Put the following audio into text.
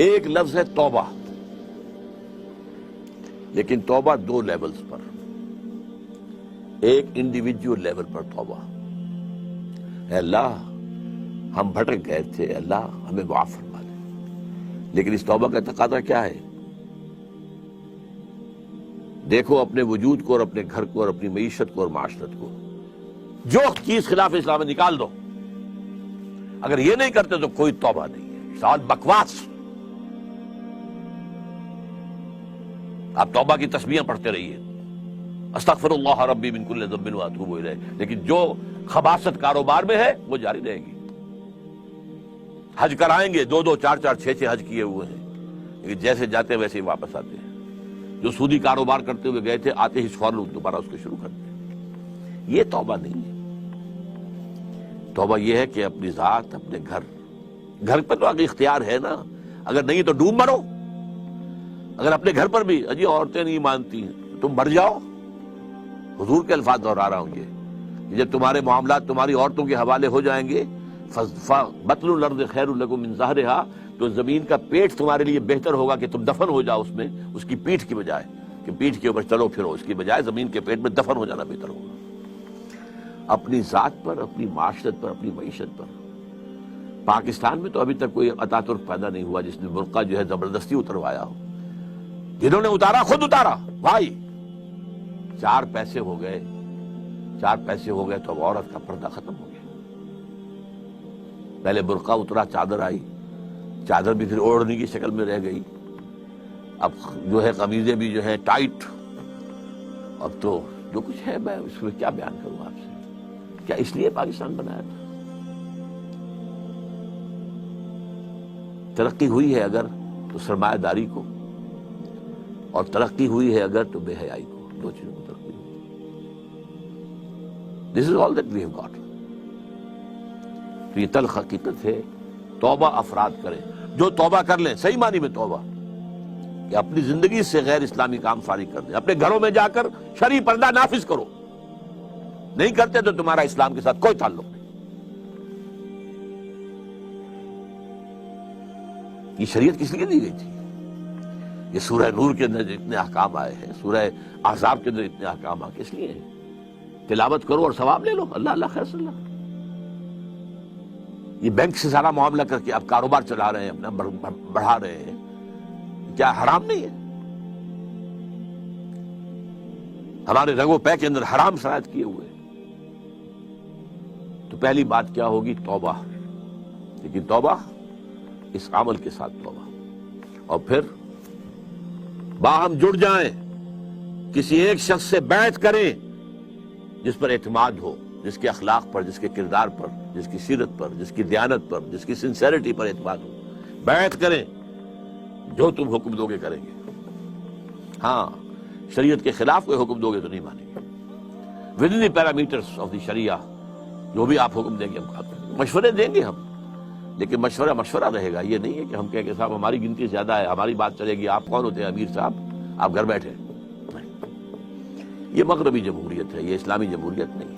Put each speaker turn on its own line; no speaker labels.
ایک لفظ ہے توبہ، لیکن توبہ دو لیولز پر، ایک انڈیویجول لیول پر توبہ، اے اللہ ہم بھٹک گئے تھے، اللہ ہمیں معاف فرما دے۔ لیکن اس توبہ کا تقاضا کیا ہے؟ دیکھو اپنے وجود کو اور اپنے گھر کو اور اپنی معیشت کو اور معاشرت کو، جو چیز خلاف اسلام ہے نکال دو۔ اگر یہ نہیں کرتے تو کوئی توبہ نہیں ہے، سال بکواس۔ آپ توبہ کی تسبیحیں پڑھتے رہیے، استغفر اللہ ربی من کل ذنب واتوب الیہ، لیکن جو خباثت کاروبار میں ہے وہ جاری رہے گی۔ حج کرائیں گے، دو دو چار چار چھ چھ حج کیے ہوئے ہیں، لیکن جیسے جاتے ہیں ویسے ہی واپس آتے ہیں۔ جو سودی کاروبار کرتے ہوئے گئے تھے، آتے ہی فوراً دوبارہ اس کو شروع کرتے ہیں۔ یہ توبہ نہیں ہے۔ توبہ یہ ہے کہ اپنی ذات، اپنے گھر پہ تو آگے اختیار ہے نا، اگر نہیں تو ڈوب مرو۔ اگر اپنے گھر پر بھی اجی عورتیں نہیں مانتی ہیں، تم مر جاؤ۔ حضور کے الفاظ دہرا رہا ہوں یہ، جب تمہارے معاملات تمہاری عورتوں کے حوالے ہو جائیں گے، بطن الارض خیر لکم من ظہرہا، تو زمین کا پیٹ تمہارے لیے بہتر ہوگا کہ تم دفن ہو جاؤ اس میں، اس کی پیٹھ کی بجائے کہ پیٹھ کے اوپر چلو پھرو، اس کی بجائے زمین کے پیٹ میں دفن ہو جانا بہتر ہوگا۔ اپنی ذات پر، اپنی معاشرت پر، اپنی معیشت پر۔ پاکستان میں تو ابھی تک کوئی اتا ترک پیدا نہیں ہوا جس نے برقع جو ہے زبردستی اتروایا ہو۔ جنہوں نے اتارا خود اتارا بھائی، چار پیسے ہو گئے تو اب عورت کا پردہ ختم ہو گیا۔ پہلے برقع اترا، چادر آئی، چادر بھی پھر اوڑھنے کی شکل میں رہ گئی، اب جو ہے قمیضیں بھی جو ہے ٹائٹ۔ اب تو جو کچھ ہے میں اس میں کیا بیان کروں آپ سے؟ کیا اس لیے پاکستان بنایا تھا؟ ترقی ہوئی ہے اگر تو سرمایہ داری کو، اور ترقی ہوئی ہے اگر تو بے حیائی کو، دو چیزوں کو ترقی ہوئی۔ This is all that we have got۔ تو یہ تلخ حقیقت ہے۔ توبہ افراد کریں، جو توبہ کر لیں، صحیح معنی میں توبہ، کہ اپنی زندگی سے غیر اسلامی کام فارغ کر دیں، اپنے گھروں میں جا کر شرعی پردہ نافذ کرو۔ نہیں کرتے تو تمہارا اسلام کے ساتھ کوئی تعلق نہیں۔ یہ شریعت کس لیے دی گئی تھی؟ یہ سورہ نور کے اندر اتنے احکام آئے ہیں، سورہ احزاب کے اندر اتنے احکام آئے، کس لیے ہیں؟ تلاوت کرو اور ثواب لے لو، اللہ اللہ خیر صلی اللہ۔ یہ بینک سے سارا معاملہ کر کے آپ کاروبار چلا رہے ہیں، اپنا بڑھا رہے ہیں، کیا حرام نہیں ہے؟ ہمارے رگو پے کے اندر حرام شرائط کیے ہوئے ہیں۔ تو پہلی بات کیا ہوگی؟ توبہ۔ لیکن توبہ اس عمل کے ساتھ توبہ، اور پھر باہم جڑ جائیں، کسی ایک شخص سے بیعت کریں جس پر اعتماد ہو، جس کے اخلاق پر، جس کے کردار پر، جس کی سیرت پر، جس کی دیانت پر، جس کی سنسیریٹی پر اعتماد ہو۔ بیعت کریں، جو تم حکم دو گے کریں گے۔ ہاں، شریعت کے خلاف کوئی حکم دو گے تو نہیں مانیں گے۔ With in the parameters of the شریعہ جو بھی آپ حکم دیں گے ہم مشورے دیں گے، ہم، لیکن مشورہ رہے گا۔ یہ نہیں ہے کہ ہم کہیں کہ صاحب ہماری گنتی زیادہ ہے، ہماری بات چلے گی، آپ کون ہوتے ہیں امیر صاحب، آپ گھر بیٹھے۔ یہ مغربی جمہوریت ہے، یہ اسلامی جمہوریت نہیں۔